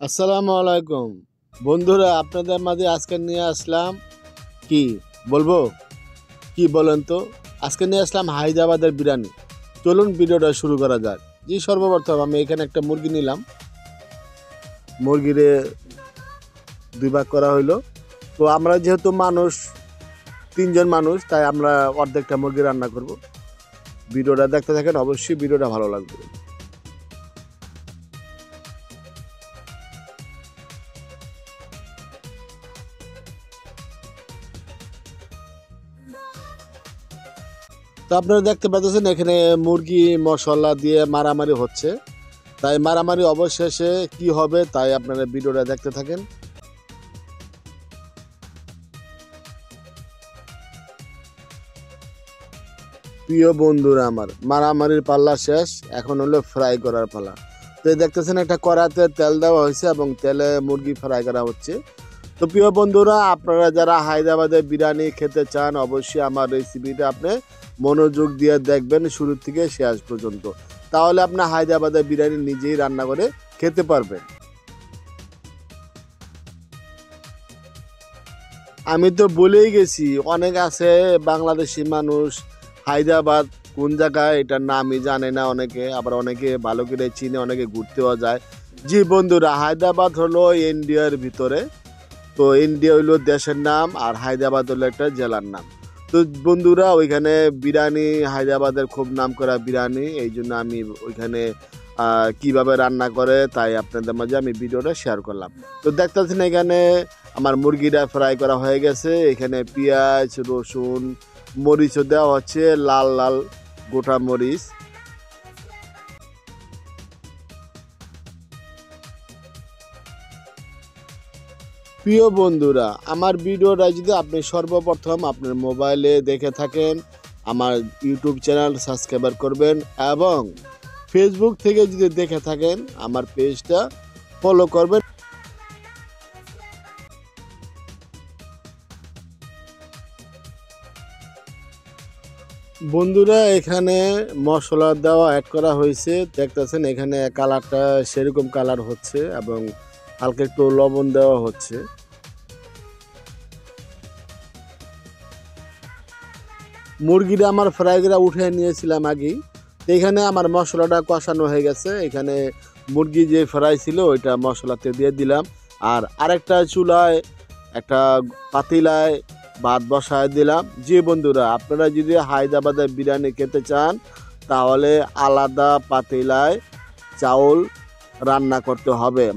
আসসালামু আলাইকুম বন্ধুরা, আপনাদের মাঝে আজকে নিয়ে আসলাম কি বলবো, কি বলেন তো। আজকে নিয়ে আসলাম হায়দ্রাবাদের বিরিয়ানি। চলুন ভিডিওটা শুরু করা যাক। জি, সর্বপ্রথম আমি এখানে একটা মুরগি নিলাম। মুরগিরে দুই ভাগ করা হইলো। তো আমরা যেহেতু মানুষ তিনজন মানুষ, তাই আমরা অর্ধেকটা মুরগি রান্না করব। ভিডিওটা দেখতে থাকেন, অবশ্যই ভিডিওটা ভালো লাগবে। তো আপনারা দেখতে পাচ্ছেন এখানে মুরগি মশলা দিয়ে মারামারি হচ্ছে। তাই মারামারি অবশেষে কি হবে, তাই আপনারা ভিডিওটা দেখতে থাকেন। প্রিয় বন্ধুরা, আমার মারামারির পাল্লা শেষ, এখন হলো ফ্রাই করার পালা। তো দেখতেছেন একটা কড়াতে তেল দেওয়া হয়েছে এবং তেলে মুরগি ফ্রাই করা হচ্ছে। তো প্রিয় বন্ধুরা, আপনারা যারা হায়দ্রাবাদের বিরিয়ানি খেতে চান, অবশ্যই আমার রেসিপিটা আপনি মনোযোগ দিয়ে দেখবেন শুরু থেকে শেষ পর্যন্ত। তাহলে আপনি হায়দ্রাবাদের বিরিয়ানি নিজেই রান্না করে খেতে পারবেন। আমি তো বলেই গেছি, অনেক আছে বাংলাদেশি মানুষ হায়দ্রাবাদ কোন জায়গায় এটার নামই জানে না অনেকে, আবার অনেকে ভালো করে চিনে, অনেকে ঘুরতেও যায়। জি বন্ধুরা, হায়দ্রাবাদ হলো ইন্ডিয়ার ভিতরে। তো ইন্ডিয়া হইলো দেশের নাম, আর হায়দ্রাবাদ হলো একটা জেলার নাম। তো বন্ধুরা, ওইখানে বিরিয়ানি, হায়দ্রাবাদের খুব নাম করা বিরিয়ানি, এই জন্য আমি ওইখানে কিভাবে রান্না করে তাই আপনাদের মাঝে আমি ভিডিওটা শেয়ার করলাম। তো দেখতেছেন এখানে আমার মুরগিটা ফ্রাই করা হয়ে গেছে। এখানে পেঁয়াজ, রসুন, মরিচও দেওয়া হচ্ছে, লাল লাল গোটা মরিচ। প্রিয় বন্ধুরা, আমার ভিডিওটা যদি আপনি সর্বপ্রথম আপনার মোবাইলে দেখে থাকেন, আমার ইউটিউব চ্যানেল সাবস্ক্রাইব করবেন, এবং ফেসবুক থেকে যদি দেখে থাকেন আমার পেজটা ফলো করবেন। বন্ধুরা, এখানে মশলা দেওয়া অ্যাড করা হয়েছে। দেখতেছেন এখানে কালারটা সেরকম কালার হচ্ছে এবং হালকা একটু লবণ দেওয়া হচ্ছে। মুরগিটা আমার ফ্রাই করে উঠে নিয়েছিলাম আগেই। তো এখানে আমার মশলাটা কষানো হয়ে গেছে। এখানে মুরগি যে ফ্রাই ছিল ওইটা মশলাতে দিয়ে দিলাম। আর আরেকটা চুলায়, একটা পাতিলায় ভাত বসায় দিলাম। যে বন্ধুরা, আপনারা যদি হায়দ্রাবাদের বিরিয়ানি খেতে চান, তাহলে আলাদা পাতিলায় চাউল রান্না করতে হবে।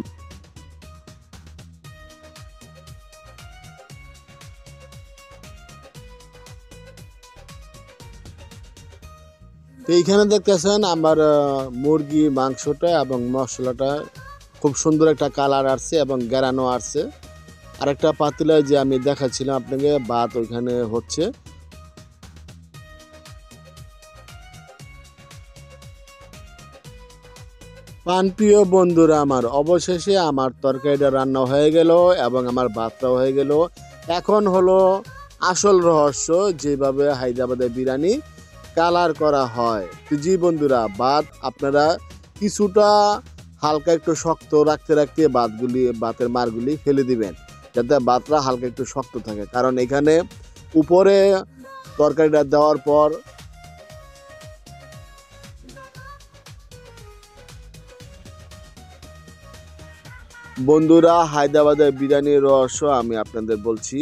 তো এইখানে দেখতেছেন আমার মুরগি মাংসটা এবং মশলাটা খুব সুন্দর একটা কালার আসছে এবং গ্যারানো আসছে। আরেকটা পাতিলায় যে আমি দেখাচ্ছিলাম আপনাকে, ভাত ওইখানে হচ্ছে। প্রিয় বন্ধুরা, আমার অবশেষে আমার তরকারিটা রান্না হয়ে গেল এবং আমার ভাতটাও হয়ে গেল। এখন হলো আসল রহস্য, যেভাবে হায়দ্রাবাদের বিরিয়ানি কালার করা হয়। তো জি বন্ধুরা, ভাত আপনারা কিছুটা হালকা একটু শক্ত রাখতে রাখতে ভাতের মারগুলি ফেলে দিবেন, যাতে ভাতটা হালকা একটু শক্ত থাকে। কারণ এখানে উপরে তরকারিটা দেওয়ার পর বন্ধুরা, হায়দ্রাবাদের বিরিয়ানির রহস্য আমি আপনাদের বলছি।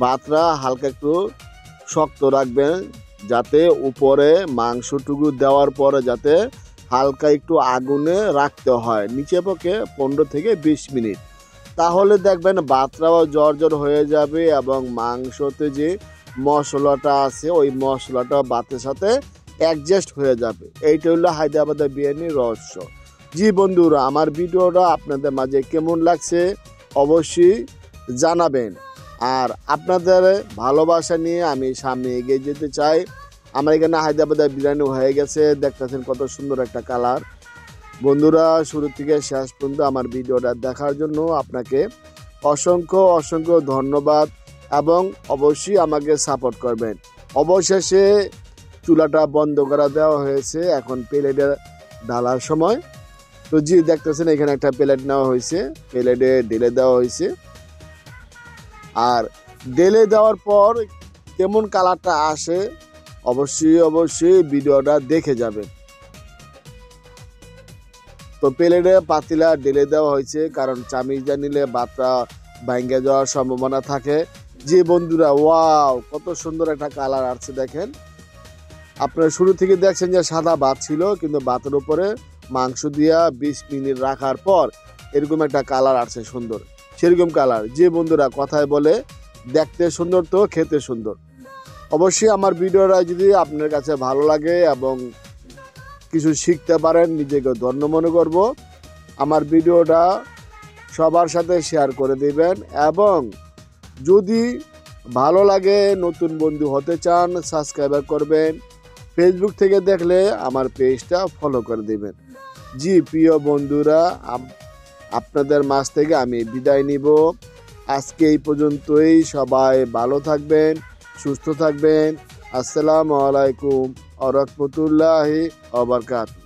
ভাতটা হালকা একটু শক্ত রাখবেন, যাতে উপরে মাংসটুকু দেওয়ার পরে যাতে হালকা একটু আগুনে রাখতে হয়, নিচে পক্ষে 15 থেকে 20 মিনিট। তাহলে দেখবেন ভাতটাও জর্জর হয়ে যাবে এবং মাংসতে যে মশলাটা আছে ওই মশলাটা ভাতের সাথে অ্যাডজাস্ট হয়ে যাবে। এইটা হলো হায়দ্রাবাদের বিরিয়ানির রহস্য। জি বন্ধুরা, আমার ভিডিওটা আপনাদের মাঝে কেমন লাগছে অবশ্যই জানাবেন। আর আপনাদের ভালোবাসা নিয়ে আমি সামনে এগিয়ে যেতে চাই। আমার এখানে হায়দ্রাবাদের বিরিয়ানি হয়ে গেছে, দেখতেছেন কত সুন্দর একটা কালার। বন্ধুরা, শুরু থেকে শেষ পর্যন্ত আমার ভিডিওটা দেখার জন্য আপনাকে অসংখ্য অসংখ্য ধন্যবাদ, এবং অবশ্যই আমাকে সাপোর্ট করবেন। অবশেষে চুলাটা বন্ধ করে দেওয়া হয়েছে, এখন প্লেটে ঢালার সময়। তো জি দেখতেছেন এখানে একটা প্লেট নেওয়া হয়েছে, প্লেটে ঢেলে দেওয়া হয়েছে। আর ঢেলে দেওয়ার পর কেমন কালারটা আসে অবশ্যই ভিডিওটা দেখে যাবেন। তো প্লেটে পাতিলা ঢেলে দেওয়া হয়েছে, কারণ চামিচটা নিলে ভাতটা ভাঙ্গে যাওয়ার সম্ভাবনা থাকে। যে বন্ধুরা ওয়াও কত সুন্দর একটা কালার আসছে দেখেন। আপনারা শুরু থেকে দেখছেন যে সাদা ভাত ছিল, কিন্তু ভাতের উপরে মাংস দিয়া 20 মিনিট রাখার পর এরকম একটা কালার আসছে সুন্দর, সেরকম কালার। যে বন্ধুরা কথায় বলে দেখতে সুন্দর তো খেতে সুন্দর। অবশ্যই আমার ভিডিওটা যদি আপনার কাছে ভালো লাগে এবং কিছু শিখতে পারেন, নিজেকে ধন্য মনে করব। আমার ভিডিওটা সবার সাথে শেয়ার করে দিবেন, এবং যদি ভালো লাগে নতুন বন্ধু হতে চান সাবস্ক্রাইব করবেন। ফেসবুক থেকে দেখলে আমার পেজটা ফলো করে দিবেন। জি প্রিয় বন্ধুরা, আপনাদের মাঝ থেকে আমি বিদায় নিব। আজকে এই পর্যন্তই। সবাই ভালো থাকবেন, সুস্থ থাকবেন। আসসালামু আলাইকুম ওয়া রাহমাতুল্লাহি ওয়া বারাকাতুহু।